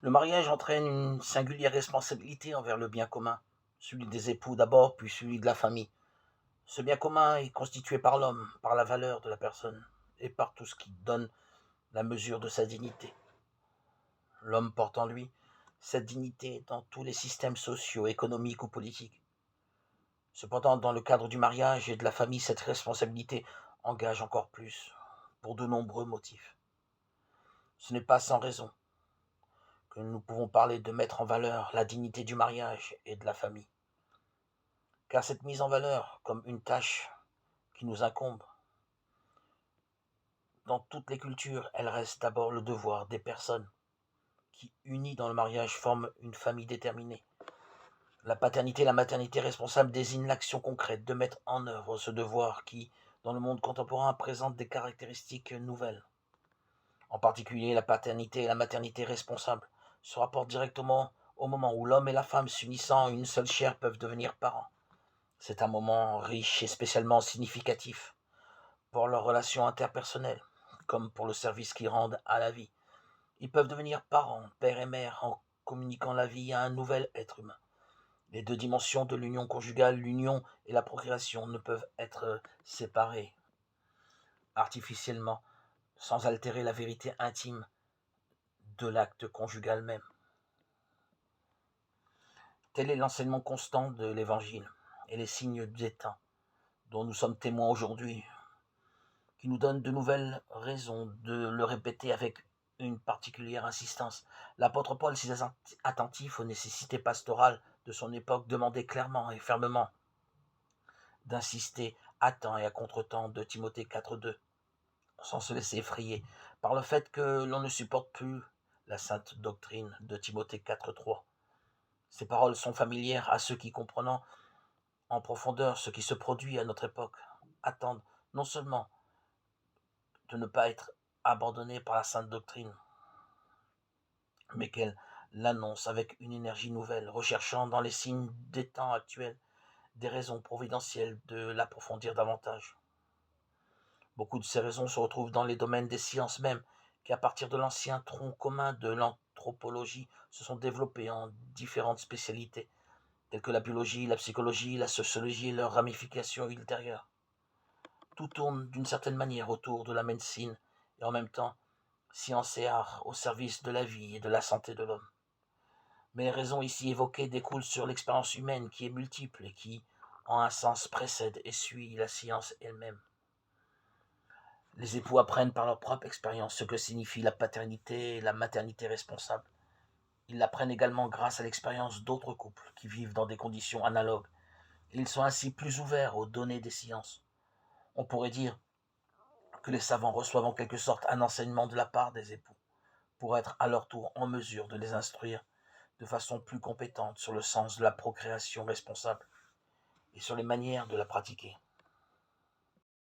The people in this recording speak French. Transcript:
Le mariage entraîne une singulière responsabilité envers le bien commun, celui des époux d'abord, puis celui de la famille. Ce bien commun est constitué par l'homme, par la valeur de la personne et par tout ce qui donne la mesure de sa dignité. L'homme porte en lui cette dignité dans tous les systèmes sociaux, économiques ou politiques. Cependant, dans le cadre du mariage et de la famille, cette responsabilité engage encore plus, pour de nombreux motifs. Ce n'est pas sans raison que nous pouvons parler de mettre en valeur la dignité du mariage et de la famille. Car cette mise en valeur, comme une tâche qui nous incombe, dans toutes les cultures, elle reste d'abord le devoir des personnes qui, unies dans le mariage, forment une famille déterminée. La paternité et la maternité responsable désignent l'action concrète de mettre en œuvre ce devoir qui, dans le monde contemporain, présente des caractéristiques nouvelles. En particulier, la paternité et la maternité responsables se rapportent directement au moment où l'homme et la femme, s'unissant en une seule chair, peuvent devenir parents. C'est un moment riche et spécialement significatif pour leurs relations interpersonnelles, comme pour le service qu'ils rendent à la vie. Ils peuvent devenir parents, père et mère, en communiquant la vie à un nouvel être humain. Les deux dimensions de l'union conjugale, l'union et la procréation, ne peuvent être séparées artificiellement, sans altérer la vérité intime de l'acte conjugal même. Tel est l'enseignement constant de l'Évangile et les signes des temps dont nous sommes témoins aujourd'hui, qui nous donnent de nouvelles raisons de le répéter avec une particulière insistance. L'apôtre Paul, si attentif aux nécessités pastorales de son époque, demandait clairement et fermement d'insister à temps et à contre-temps de Timothée 4.2, sans se laisser effrayer par le fait que l'on ne supporte plus la sainte doctrine de Timothée 4.3. Ces paroles sont familières à ceux qui, comprenant en profondeur ce qui se produit à notre époque, attendent non seulement de ne pas être abandonnés par la sainte doctrine, mais qu'elle l'annonce avec une énergie nouvelle, recherchant dans les signes des temps actuels des raisons providentielles de l'approfondir davantage. Beaucoup de ces raisons se retrouvent dans les domaines des sciences mêmes, qui à partir de l'ancien tronc commun de l'anthropologie se sont développés en différentes spécialités, telles que la biologie, la psychologie, la sociologie et leurs ramifications ultérieures. Tout tourne d'une certaine manière autour de la médecine et en même temps science et art au service de la vie et de la santé de l'homme. Mais les raisons ici évoquées découlent sur l'expérience humaine qui est multiple et qui, en un sens, précède et suit la science elle-même. Les époux apprennent par leur propre expérience ce que signifie la paternité et la maternité responsable. Ils l'apprennent également grâce à l'expérience d'autres couples qui vivent dans des conditions analogues. Et ils sont ainsi plus ouverts aux données des sciences. On pourrait dire que les savants reçoivent en quelque sorte un enseignement de la part des époux, pour être à leur tour en mesure de les instruire de façon plus compétente sur le sens de la procréation responsable et sur les manières de la pratiquer.